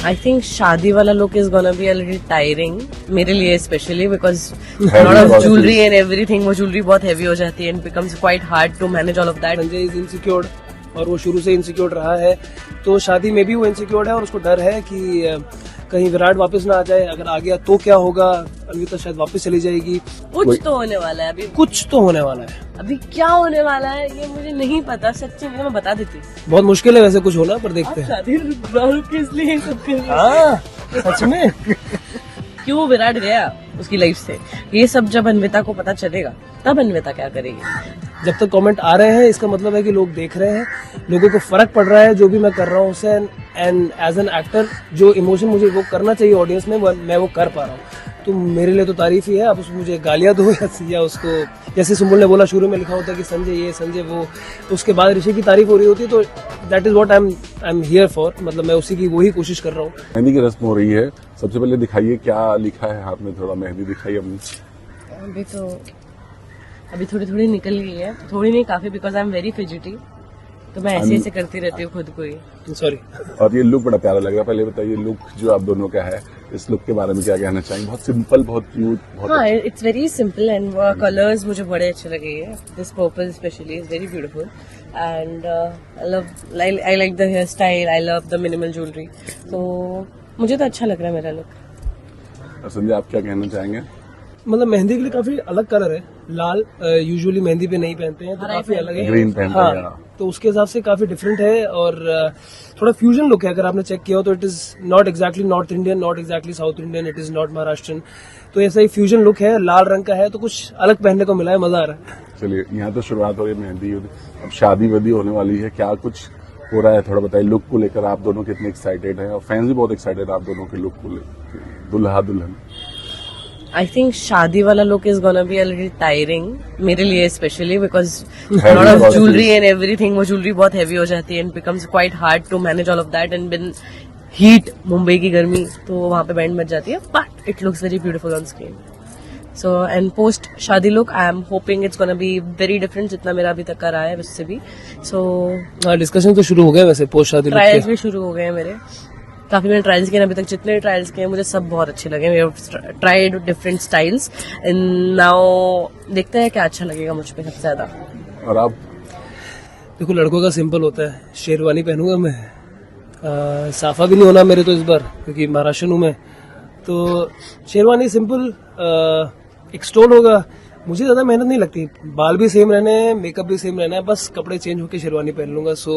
I think शादी वाला look is gonna be a little tiring मेरे लिए especially because lot of jewelry and everything, वो jewelry बहुत heavy हो जाती है and becomes quite hard to manage all of that. Sanjay is insecured और वो शुरू से इनसिक्योर्ड रहा है, तो शादी में भी वो इनसिक्योर्ड है और उसको डर है कि कहीं विराट वापस ना आ जाए, अगर आ गया तो क्या होगा, अन्विता शायद वापस चली जाएगी, कुछ तो होने वाला है अभी, कुछ तो होने वाला है। अभी क्या होने वाला है ये मुझे नहीं पता, सच्ची में मैं बता देती। बहुत मुश्किल है वैसे कुछ होना, पर देखते हैं। शादी किस लिए सब कर रहे हैं? हाँ सच में क्यों विराट गया उसकी लाइफ से, ये सब जब अन्विता को पता चलेगा तब अन्विता क्या करेगी। जब तक कमेंट आ रहे हैं इसका मतलब है कि लोग देख रहे हैं, लोगों को फर्क पड़ रहा है जो भी मैं कर रहा हूँ उससे, एंड एज एन एक्टर जो इमोशन मुझे वो करना चाहिए ऑडियंस में मैं वो कर पा रहा हूँ, तो मेरे लिए तो तारीफ ही है। अब मुझे गालियां दो या उसको, जैसे सुम्बुल ने बोला शुरू में लिखा होता है कि संजय ये संजय वो, तो उसके बाद ऋषि की तारीफ हो रही होती है, तो that is what I am here for, मतलब मैं उसी की वही कोशिश कर रहा हूँ। मेहंदी की रस्म हो रही है, सबसे पहले दिखाइए क्या लिखा है हाथ में, थोड़ा मेहंदी दिखाइए अपनी। अभी थोड़ी थोड़ी निकल गई है, थोड़ी नहीं काफी, because I am very fidgety, तो मैं ऐसे ऐसे करती रहती हूँ खुद को ही। सॉरी। और ये लुक बड़ा प्यारा लग रहा है, पहले बताइए लुक जो आप दोनों का है, इस लुक के बारे में क्या कहना चाहेंगे? बहुत सिंपल, बहुत क्यूट, बहुत हाँ, it's very simple and colours मुझे बड़े अच्छे लगे हैं। This purple specially is very beautiful and I like the hair style, I love the minimal jewellery, तो मुझे तो अच्छा लग रहा है मेरा लुक। संजय आप क्या कहना चाहेंगे? मतलब मेहंदी के लिए काफी अलग कलर है, लाल यूजुअली मेहंदी पे नहीं पहनते हैं, तो काफी अलग है। ग्रीन पहनते हैं। हाँ, तो उसके हिसाब से काफी डिफरेंट है और थोड़ा फ्यूजन लुक है। अगर आपने चेक किया हो तो it is not exactly north Indian, not exactly south Indian, it is not Maharashtrian, तो ऐसा ही फ्यूजन लुक है, लाल रंग का है, तो कुछ अलग पहनने को मिला है, मजा आ रहा है। चलिए, यहाँ तो शुरुआत हो रही है मेहंदी, अब शादी वादी होने वाली है, क्या कुछ हो रहा है थोड़ा बताइए। लुक को लेकर आप दोनों कितने एक्साइटेड हैं, और फैंस भी बहुत एक्साइटेड है आप दोनों के लुक को लेकर, दुल्हा दुल्हन। आई थिंक शादी वाला look is gonna be a little tiring मेरे लिए specially, because lot of jewellery and everything, वो ज्वेलरी बहुत हैवी हो जाती है and becomes quite hard to manage all of that, and been heat, Mumbai की गर्मी, तो वहां पे बैंड बज जाती है, but it looks very beautiful on screen. So and post शादी look I am hoping it's gonna be very different, जितना मेरा अभी तक का रहा है उससे भी। सो डिस्कशन तो शुरू हो गया वैसे पोस्ट शादी लुक के। ट्रायल्स भी शुरू हो गए हैं मेरे, काफी मैंने ट्रायल्स किए अभी तक, जितने ट्रायल्स किए मुझे सब बहुत अच्छे लगे। We have tried different styles and now देखते हैं क्या अच्छा लगेगा मुझ पे सबसे ज्यादा। और आप? देखो, लड़कों का सिंपल होता है, शेरवानी पहनूंगा मैं, साफा भी नहीं होना मेरे तो इस बार, क्योंकि महाराष्ट्र हूं मैं, तो शेरवानी सिंपल, एक स्टोल होगा। मुझे ज्यादा मेहनत नहीं लगती, बाल भी सेम रहने हैं, मेकअप भी सेम रहना है, बस कपड़े चेंज होकर शेरवानी पहन लूंगा। So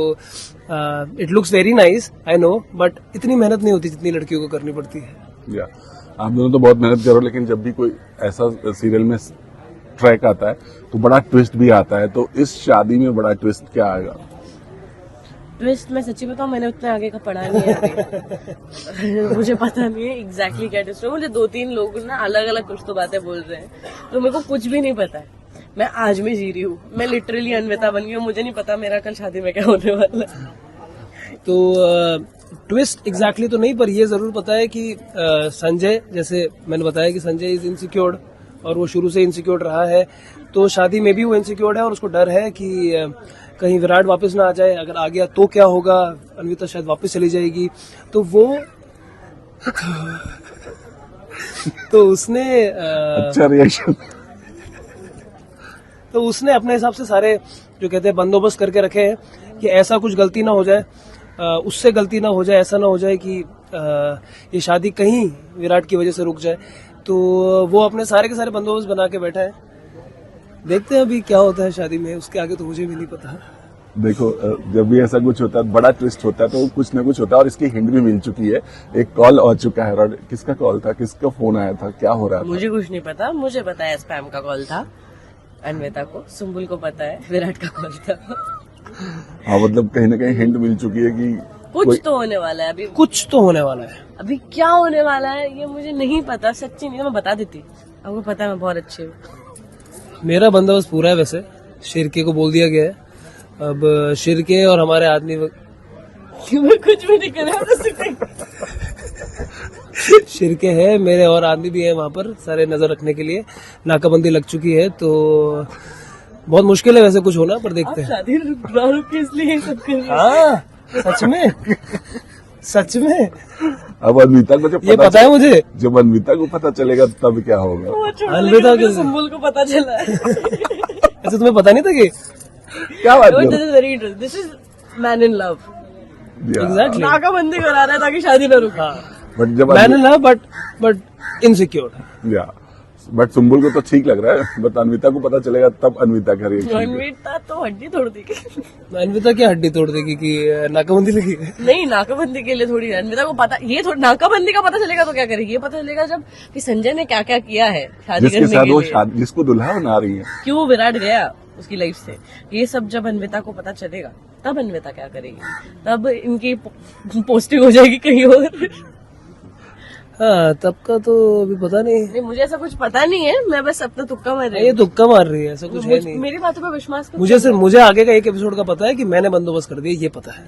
it looks very nice, I know, but इतनी मेहनत नहीं होती जितनी लड़कियों को करनी पड़ती है। या आप दोनों तो बहुत मेहनत करो, लेकिन जब भी कोई ऐसा सीरियल में ट्रैक आता है तो बड़ा ट्विस्ट भी आता है, तो इस शादी में बड़ा ट्विस्ट क्या आएगा? ट्विस्ट मैं सच्ची बताऊं, मैंने उतने आगे का पढ़ा नहीं है मुझे पता नहीं है एग्जैक्टली क्या ट्विस्ट है। मुझे 2-3 लोग ना अलग अलग कुछ तो बातें बोल रहे हैं, तो मेरे को कुछ भी नहीं पता है। मैं आज में जी रही हूँ, मैं लिटरली अन्विता बन गई हूँ, मुझे नहीं पता मेरा कल शादी में क्या होने वाला है। तो ट्विस्ट एग्जैक्टली तो नहीं, पर ये जरूर पता है कि संजय, जैसे मैंने बताया कि संजय इज इनसिक्योर्ड और वो शुरू से इनसिक्योर्ड रहा है, तो शादी में भी वो इनसिक्योर्ड है और उसको डर है कि कहीं विराट वापस ना आ जाए, अगर आ गया तो क्या होगा, अन्विता शायद वापस चली जाएगी, तो वो तो उसने अच्छा रिएक्शन, तो उसने अपने हिसाब से सारे जो कहते हैं बंदोबस्त करके रखे हैं कि ऐसा कुछ गलती ना हो जाए, उससे गलती ना हो जाए, ऐसा ना हो जाए कि ये शादी कहीं विराट की वजह से रुक जाए, तो वो अपने सारे के सारे बंदोबस्त बना के बैठा है। देखते हैं अभी क्या होता है शादी में, उसके आगे तो मुझे भी नहीं पता। देखो, जब भी ऐसा कुछ होता है, बड़ा ट्विस्ट होता है, तो कुछ ना कुछ होता है, और इसकी हिंट भी मिल चुकी है, एक कॉल आ चुका है। और किसका कॉल था, किसका फोन आया था, क्या हो रहा था? मुझे कुछ नहीं पता, मुझे पता है स्पैम का कॉल था अन्विता को, सुम्बुल को पता है विराट का कॉल था। हाँ, मतलब कहीं ना कहीं हिंट मिल चुकी है कि कुछ तो होने वाला है, अभी कुछ तो होने वाला है। अभी क्या होने वाला है ये मुझे नहीं पता, सच्ची नहीं, मैं बता देती, आपको पता है मैं बहुत अच्छी हूँ। मेरा बंदोबस्त पूरा है, वैसे शिरके को बोल दिया गया है, अब शिरके और हमारे आदमी मैं कुछ भी नहीं कर रहा शिरके है मेरे और आदमी भी है वहां पर सारे नजर रखने के लिए, नाकाबंदी लग चुकी है, तो बहुत मुश्किल है वैसे कुछ होना, पर देखते हैं। शादी रुक के इसलिए ये सब कर रहे हैं। हाँ, सच में सच में अब अन्विता को जब ये पता है मुझे। जब अन्विता को पता चलेगा तब क्या होगा? वो छोड़ अलविदा देगा, के- सुम्बुल को पता चला है। ऐसे तुम्हें पता नहीं था कि क्या बात This कर is very interesting. This is man in love. Exactly नाकाबंदी करा रहा है ताकि शादी न रुके। बट जब मैंने ना बट इनसिक्योर। या बट सुम्बुल को तो ठीक लग रहा है, बट अन्विता को पता चलेगा तब अन्विता का रिएक्शन। अन्विता तो हड्डी तोड़ देगी। अन्विता क्या हड्डी तोड़ देगी कि नाकाबंदी लगी है? नहीं, नाकाबंदी के लिए थोड़ी अन्विता को पता, ये थोड़ी नाकाबंदी का पता चलेगा तो क्या करेगी? ये पता चलेगा जब कि संजय ने क्या क्या किया है शादी जिसके करने साथ के वो लिए, जिसको दुल्हा बना रही है। क्यों विराट गया उसकी लाइफ से, ये सब जब अन्विता को पता चलेगा तब अन्विता क्या करेगी? तब इनकी पोस्टिंग हो जाएगी कहीं और। हाँ, तब का तो अभी पता नहीं। नहीं, मुझे ऐसा कुछ पता नहीं है, मैं बस अपना तुक्का मार रही ये हूँ। तुक्का मार रही है, ऐसा कुछ है नहीं। मेरी बातों पर विश्वास करो। मुझे आगे का एक एपिसोड का पता है कि मैंने बंदोबस्त कर दिया, ये पता है।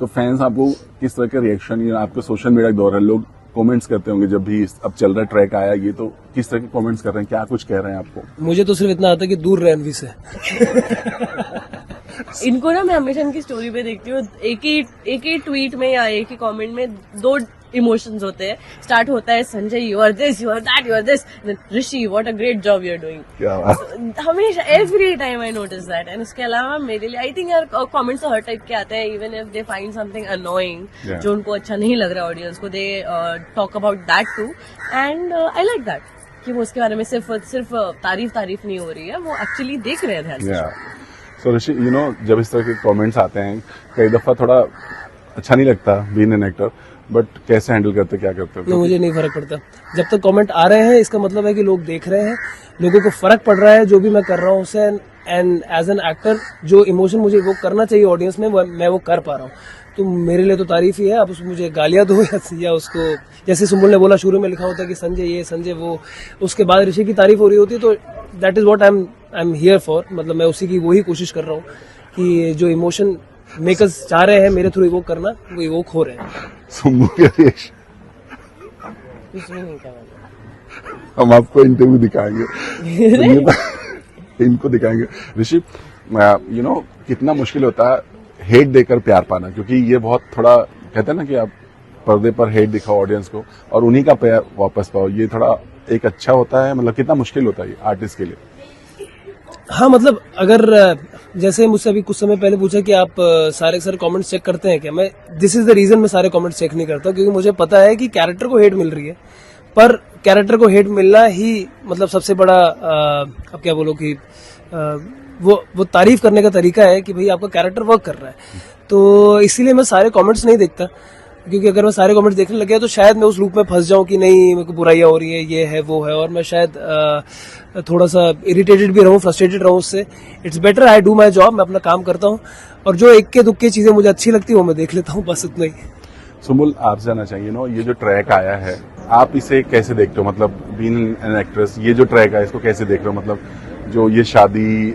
तो फैंस आपको किस तरह के रिएक्शन, या आपके सोशल मीडिया के दौरान लोग कमेंट्स करते होंगे जब भी अब चल रहा ट्रैक आया ये, तो किस तरह के कमेंट्स कर रहे हैं, क्या कुछ कह रहे हैं आपको? मुझे तो सिर्फ इतना आता है कि दूर रहे अनवी से। इनको ना मैं हमेशा इनकी स्टोरी पे देखती हूँ, एक ही ट्वीट में या एक ही कमेंट में दो इमोशंस होते हैं। स्टार्ट होता है Sanjay you are this, you are that, you are this, Rishi what a great job you are doing. क्या बात। हमेशा every time I notice that. And उसके अलावा मेरे लिए आई थिंक यार कमेंट्स तो हर टाइप के आते हैं, even if they find something annoying Yeah. जो उनको अच्छा नहीं लग रहा ऑडियंस को, they talk about that too. And I like that कि वो उसके बारे में सिर्फ तारीफ नहीं हो रही है, वो एक्चुअली देख रहे हैं ध्यान से। या सो ऋषि, यू नो जब इस तरह के कमेंट्स आते हैं कई दफा थोड़ा अच्छा नहीं लगता बीइंग एन एक्टर, बट कैसे हैंडल करते, क्या करते नहीं, हो? मुझे नहीं फर्क पड़ता। जब तक कमेंट आ रहे हैं इसका मतलब है कि लोग देख रहे हैं, लोगों को फर्क पड़ रहा है जो भी मैं कर रहा हूँ उससे। एंड एज एन एक्टर जो इमोशन मुझे वो करना चाहिए ऑडियंस में, मैं वो कर पा रहा हूँ, तो मेरे लिए तो तारीफ ही है। आप मुझे गालियां दो या उसको, जैसे सुम्बुल ने बोला शुरू में लिखा होता है कि संजय ये संजय वो, उसके बाद ऋषि की तारीफ हो रही होती है, तो that is what I am here for. मतलब मैं उसी की वही कोशिश कर रहा हूँ कि जो इमोशन मेकर्स चाह रहे हैं मेरे थ्रू इवोक करना, वो इवोक हो रहे हैं। सुम्बुल के रिएक्शन कुछ भी नहीं कहना। हम आपको इंटरव्यू दिखाएंगे। इनको दिखाएंगे। ऋषि, यू नो कितना मुश्किल होता है हेट देकर प्यार पाना, क्योंकि ये बहुत थोड़ा कहते हैं ना कि आप पर्दे पर हेट दिखाओ ऑडियंस को और उन्हीं का प्यार वापस पाओ, ये थोड़ा एक अच्छा होता है, मतलब कितना मुश्किल होता है ये आर्टिस्ट के लिए? हाँ, मतलब अगर जैसे मुझसे अभी कुछ समय पहले पूछा कि आप सारे कमेंट्स चेक करते हैं क्या, मैं दिस इज द रीजन मैं सारे कमेंट्स चेक नहीं करता, क्योंकि मुझे पता है कि कैरेक्टर को हेट मिल रही है, पर कैरेक्टर को हेट मिलना ही मतलब सबसे बड़ा अब क्या बोलो कि वो तारीफ करने का तरीका है कि भाई आपका कैरेक्टर वर्क कर रहा है। तो इसीलिए मैं सारे कमेंट्स नहीं देखता, क्योंकि अगर मैं सारे कमेंट्स देखने लग गया तो शायद मैं उस लूप में फंस जाऊं कि नहीं मेरे को बुराइयां हो रही है, ये है वो है, और मैं शायद थोड़ा सा इरिटेटेड भी रहूं, फ्रस्ट्रेटेड रहूं उससे। It's better I do my job, मैं अपना काम करता हूं, और जो इक्के दुक्के चीजें मुझे अच्छी लगती है वो मैं देख लेता हूं, बस इतना ही। सुम्बुल, आपसे जानना चाहिए नो, ये जो ट्रैक आया है आप इसे कैसे देखते हो? मतलब बीइंग एन एक्ट्रेस, ये जो ट्रैक है इसको कैसे देख रहे हो? मतलब जो ये शादी,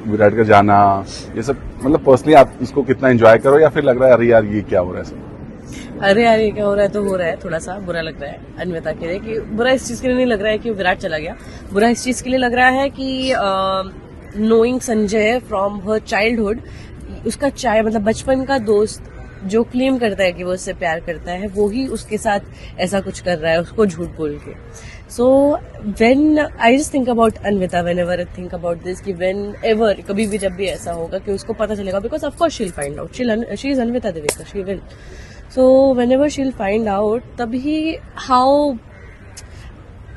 विराट का जाना, ये सब, मतलब पर्सनली आप इसको कितना एंजॉय करो, या फिर लग रहा है अरे यार ये क्या हो रहा है सब? अरे यार ये क्या हो रहा है, तो हो रहा है, थोड़ा सा बुरा लग रहा है अन्विता के लिए। कि बुरा इस चीज के लिए नहीं लग रहा है कि विराट चला गया, बुरा इस चीज के लिए लग रहा है कि knowing Sanjay from her childhood, उसका मतलब बचपन का दोस्त जो क्लेम करता है कि वो उससे प्यार करता है, वो ही उसके साथ ऐसा कुछ कर रहा है, उसको झूठ बोल के। So when I just think about Anvita, when ever I think about this, कि वेन एवर कभी भी जब भी ऐसा होगा कि उसको पता चलेगा, because of course she'll find out, she is Anvita Devika, she will. So whenever she'll find out, तभी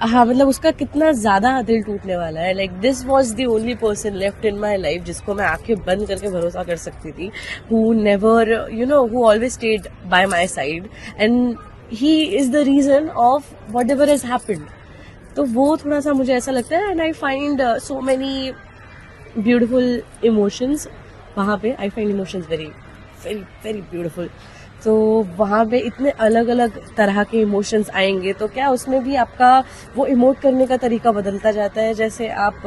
मतलब उसका कितना ज्यादा दिल टूटने वाला है। Like this was the only person left in my life जिसको मैं आंखें बंद करके भरोसा कर सकती थी, who never who always stayed by my side, and he is the reason of whatever has happened. तो वो थोड़ा सा मुझे ऐसा लगता है, and I find so many beautiful emotions वहां पे। I find emotions very very very beautiful. तो वहाँ पे इतने अलग अलग तरह के इमोशंस आएंगे, तो क्या उसमें भी आपका वो इमोट करने का तरीका बदलता जाता है। जैसे आप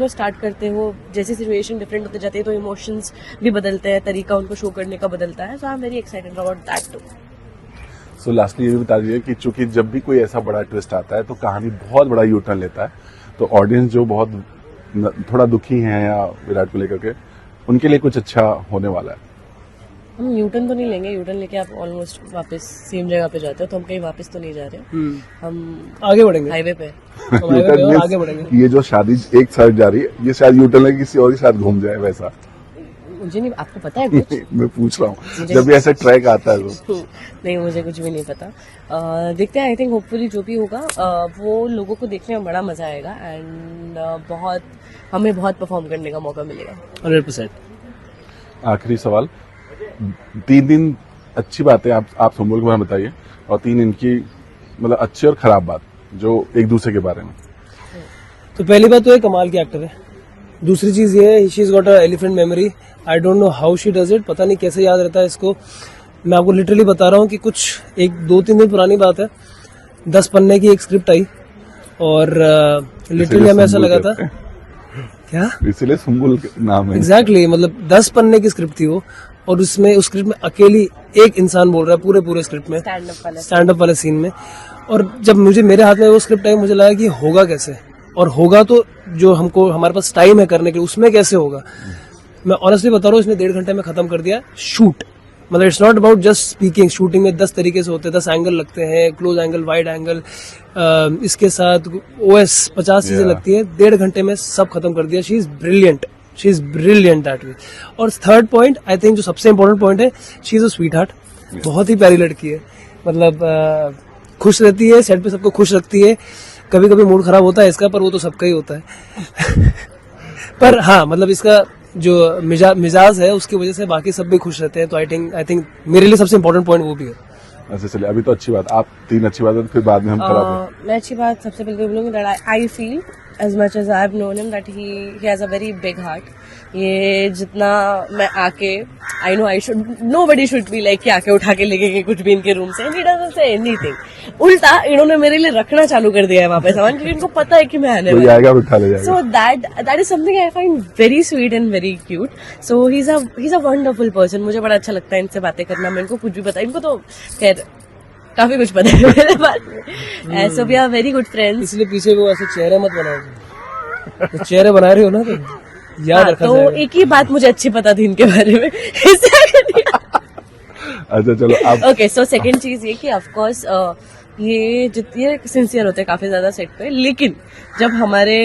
स्टार्ट करते हो, जैसे सिचुएशन डिफरेंट होते जाते हैं तो इमोशंस भी बदलते हैं, तरीका उनको शो करने का बदलता है। So I am very excited about that too. So lastly ये भी बता दीजिए कि चूंकि जब भी कोई ऐसा बड़ा ट्विस्ट आता है तो कहानी बहुत बड़ा यू टर्न लेता है, तो ऑडियंस जो बहुत थोड़ा दुखी हैं या विराट को लेकर के, उनके लिए कुछ अच्छा होने वाला है? हम यूटर्न तो नहीं लेंगे, यूटर्न लेके आप ऑलमोस्ट वापस सेम जगह पे जाते हो, तो हम कहीं वापस तो नहीं जा रहे, हम आगे बढ़ेंगे, हाईवे पे। हम हाईवे पे और आगे बढ़ेंगे। ये जो शादी एक साथ जा रही है, ये शायद यूटर्न लेके किसी और के साथ घूम जाए वैसा। मुझे नहीं, आपको पता है कुछ? मैं पूछ रहा हूँ, जब भी ऐसा ट्रैक आता है तो। नहीं, मुझे कुछ भी नहीं पता। देखते हैं, आई थिंक होपफुली जो भी होगा वो लोगों को देखने में बड़ा मजा आएगा, एंड हमें बहुत परफॉर्म करने का मौका मिलेगा। 100%। आखिरी सवाल, 3 दिन अच्छी बात है, आप सुम्बुल के बारे में बताइए, और 3 इनकी मतलब अच्छी और खराब बात जो एक दूसरे के बारे में। तो पहली बात तो ये कमाल की एक्टर है, दूसरी चीज ये है she is got a elephant memory, I don't know how she does it, पता नहीं कैसे याद रहता है इसको। मैं आपको लिटरली बता रहा हूँ कि कुछ 2-3 दिन पुरानी बात है, 10 पन्ने की एक स्क्रिप्ट आई, और लिटरली हमें ऐसा लगा था, क्या इसलिए सुम्बुल नाम है। एग्जैक्टली, मतलब 10 पन्ने की स्क्रिप्ट थी वो, और उसमें उस स्क्रिप्ट में अकेली एक इंसान बोल रहा है पूरे स्क्रिप्ट में, स्टैंड अप वाले सीन में। और जब मेरे हाथ में वो स्क्रिप्ट आई, मुझे लगा कि होगा कैसे, और होगा तो जो हमारे पास टाइम है करने के लिए, उसमें कैसे होगा। मैं ऑनेस्टली बता रहा हूँ, इसने 1.5 घंटे में खत्म कर दिया शूट। मतलब it's not about just speaking, shooting में 10 तरीके से होते हैं, 10 एंगल लगते हैं, क्लोज एंगल, वाइड एंगल, इसके साथ OS 50 चीजें लगती है, 1.5 घंटे में सब खत्म कर दिया। She is brilliant that way. और थर्ड पॉइंट, आई थिंक जो सबसे इंपॉर्टेंट पॉइंट है, she is a sweet heart, बहुत ही प्यारी लड़की है, मतलब खुश रहती है, सेट पे सबको खुश रखती है। कभी कभी मूड खराब होता है इसका, पर वो तो सबका ही होता है पर हाँ, मतलब इसका जो मिजाज है उसकी वजह से बाकी सब भी खुश रहते हैं, तो आई थिंक मेरे लिए सबसे इंपॉर्टेंट पॉइंट वो भी है। अच्छा चलिए, अभी तो अच्छी बात, आप 3 अच्छी बात है, फिर बाद में हम खराब हैं। मैं अच्छी बात सबसे पहले बोलूंगी that I feel as much as I've known him that he has a very big heart. ये जितना मैं आके, I know nobody should be like कि आके उठा के लेके गए कुछ भी इनके रूम से, and he doesn't say anything. उल्टा इन्होंने मेरे लिए रखना चालू कर दिया है वहाँ पे सामान, क्योंकि इनको पता है कि मैं आने वाली हूँ। आएगा उठा ले जाएगा। So that is something I find very sweet and very cute. So he's a wonderful person. मुझे बड़ा अच्छा लगता है इनसे बातें करना, मैं इनको कुछ भी पता, इनको तो खैर काफी कुछ पता है मेरे बारे में। So we are very good friends. इसलिए पीछे वो ऐसे चेहरे मत बनाओ, तो चेहरे बना रही हो ना, तो याद रखा तो जाएगा। एक ही बात मुझे अच्छी पता थी इनके बारे में। अच्छा चलो अब ओके, सो सेकंड चीज ये कि ऑफ कोर्स ये जितने सिंसियर होते हैं काफी ज्यादा सेट पे, लेकिन जब हमारे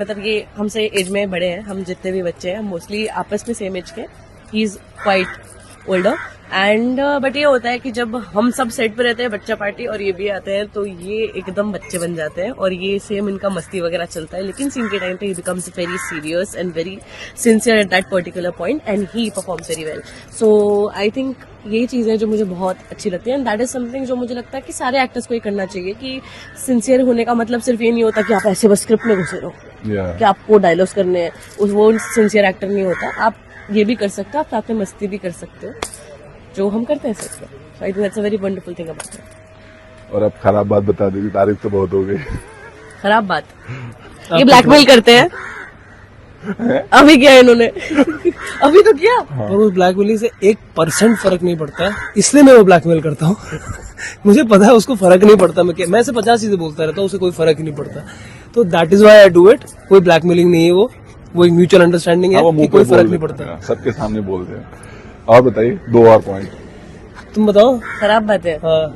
मतलब ये हमसे एज में बड़े हैं, हम जितने भी बच्चे हैं, हम मोस्टली आपस में सेम एज के, he is quite older, and but ये होता है कि जब हम सब सेट पे रहते हैं, बच्चा पार्टी और ये भी आते हैं, तो ये एकदम बच्चे बन जाते हैं, और ये सेम इनका मस्ती वगैरह चलता है, लेकिन सीन के टाइम पे ही becomes very serious and very sincere at that particular point, and he performs very well. So I think ये चीजें जो मुझे बहुत अच्छी लगती है, एंड दैट इज समथिंग जो मुझे लगता है कि सारे एक्टर्स को ये करना चाहिए, कि सिंसियर होने का मतलब सिर्फ ये नहीं होता कि आप ऐसे बस स्क्रिप्ट में घुसे रहो, कि आपको डायलॉग्स करने हैं, वो सिंसियर एक्टर नहीं होता। आप ये भी कर सकते हो, आप साथ में मस्ती भी कर सकते हो, जो हम करते हैं सबसे। So I think that's a very wonderful thing about it. और अब खराब बात बता दीजिए, तारीफ तो बहुत हो गई। खराब बात, ये ब्लैकमेल करते हैं। अभी किया इन्होंने अभी तो किया। और उस ब्लैकमेलिंग से 1% फर्क नहीं पड़ता, इसलिए मैं वो ब्लैकमेल करता हूँ। मुझे पता है उसको फर्क नहीं पड़ता, मैं ऐसे 50 चीजें बोलता रहता हूँ, उसे कोई फर्क ही नहीं पड़ता। तो that is why I do it. कोई ब्लैकमेलिंग नहीं है, वो एक म्यूचुअल अंडरस्टैंडिंग है कि कोई फर्क नहीं पड़ता। सबके सामने बोलते हैं। और बताइए 2 और पॉइंट। तुम बताओ। खराब बात है, हाँ,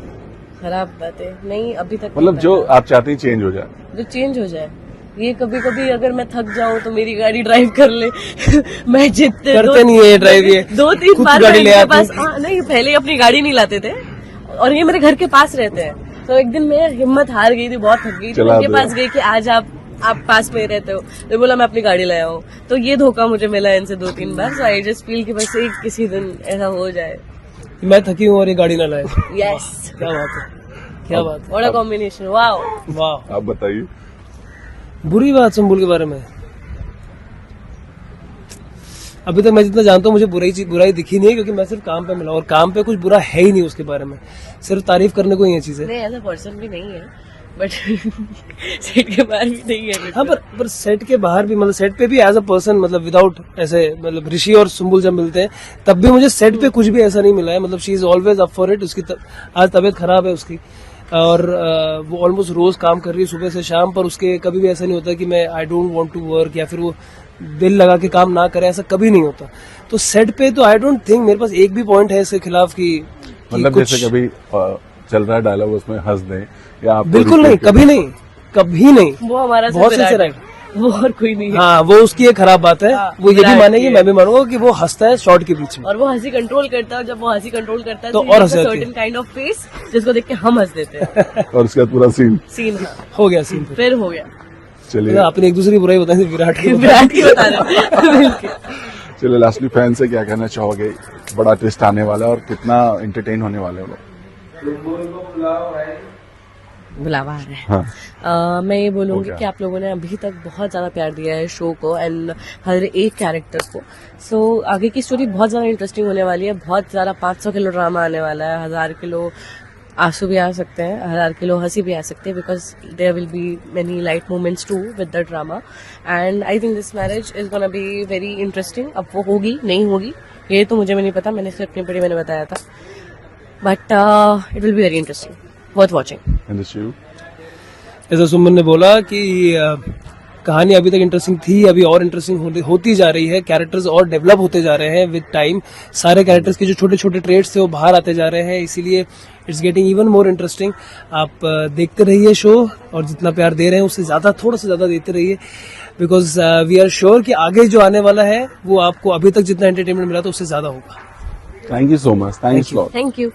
खराब बात है नहीं, अभी तक मतलब जो आप चाहते हैं चेंज हो जाए, जो चेंज हो जाए। ये कभी कभी अगर मैं थक जाऊं तो मेरी गाड़ी ड्राइव कर ले। मैं जितने करते नहीं है ड्राइव, ये 2-3 बार गाड़ी ले इनके आते पास, नहीं पहले अपनी गाड़ी नहीं लाते थे, और ये मेरे घर के पास रहते हैं। तो एक दिन मैं हिम्मत हार गई थी, बहुत थक गई थी, उनके पास गई कि आज आप पास में रहते हो, तो बोला मैं अपनी गाड़ी लाया हूँ। तो ये धोखा मुझे मिला इनसे 2-3 बार। सो आई जस्ट फील कि बस एक किसी दिन ऐसा हो जाए। मैं थकी हूँ और ये गाड़ी ना लाए। यस, क्या बात है, क्या बात है, व्हाट अ कॉम्बिनेशन, वाओ। वाह। आप बताइए। बुरी बात सुम्बुल के बारे में, अभी तक मैं जितना जानता हूँ मुझे बुराई दिखी नहीं है, क्योंकि मैं सिर्फ काम पे मिला, और काम पे कुछ बुरा है ही नहीं उसके बारे में, सिर्फ तारीफ करने को ही ये चीज है। नहीं, ऐसा पर्सन भी नहीं है, बट सेट के बाहर भी नहीं है। हाँ, पर सेट के बाहर भी, मतलब सेट पे भी एज अ पर्सन, मतलब विदाउट ऐसे, मतलब ऋषि और सुम्बुल जब मिलते हैं तब भी मुझे सेट पे कुछ भी ऐसा नहीं मिला है। मतलब she is always up for it. उसकी आज तबीयत खराब है उसकी, और वो ऑलमोस्ट रोज काम कर रही है सुबह से शाम, पर उसके कभी भी ऐसा नहीं होता कि मैं I don't want to work या फिर वो दिल लगा के काम ना करे, ऐसा कभी नहीं होता। तो सेट पे तो आई डोंट थिंक मेरे पास एक भी पॉइंट है इसके खिलाफ कि मतलब कुछ जैसे कभी चल रहा है डायलॉग उसमें हंस दें या आपको बिल्कुल नहीं, कभी नहीं, कभी नहीं। वो हमारा बहुत सिर्फ से विराट है, वो और कोई नहीं है। हाँ, वो उसकी एक खराब बात है। हाँ, वो ये भी विराट मानेगी, की है। मैं भी मानूंगा कि वो हंसता है शॉर्ट के बीच में। और वो हंसी कंट्रोल करता है, और जब वो हंसी कंट्रोल करता है तो और हंस जाती है। सर्टेन काइंड ऑफ फेस जिसको देख के हम हंस देते हैं। और उसके बाद पूरा सीन सीन हाँ, हो गया सीन। फिर हो गया। चलिए आपने एक दूसरे की बुराई बताई, विराट की विराट की बता रहे हैं। चलिए लास्टली फैन से क्या कहना चाहोगे? बड़ा ट्विस्ट आने वाला है और कितना एंटरटेन होने वाले हैं लोग। बुलावा आ रहा है। हाँ मैं ये बोलूंगी हो गया। कि आप लोगों ने अभी तक बहुत ज्यादा प्यार दिया है शो को एंड हर एक कैरेक्टर को। सो आगे की स्टोरी बहुत ज्यादा इंटरेस्टिंग होने वाली है। बहुत ज्यादा 500 किलो ड्रामा आने वाला है, 1000 किलो आंसू भी आ सकते हैं, 1000 किलो हंसी भी आ सकते हैं, because there will be many light moments too with the drama. And I think this marriage is gonna be very interesting. अब वो होगी नहीं होगी ये तो मुझे भी नहीं पता, मैंने सिर्फ अपनी पढ़ी मैंने बताया था, but it will be very interesting, worth watching. And this you जैसा सुमन ने बोला कि कहानी अभी तक इंटरेस्टिंग थी, अभी और इंटरेस्टिंग होती जा रही है, कैरेक्टर्स और डेवलप होते जा रहे हैं विद टाइम। सारे कैरेक्टर्स के जो छोटे छोटे ट्रेड्स थे वो बाहर आते जा रहे हैं, इसीलिए it's getting even more interesting. आप देखते रहिए शो, और जितना प्यार दे रहे हैं उससे ज्यादा, थोड़ा सा ज्यादा देते रहिए, बिकॉज वी आर श्योर कि आगे जो आने वाला है वो आपको अभी तक जितना एंटरटेनमेंट मिला था उससे ज्यादा होगा। Thank you so much, thanks lot. Thank you.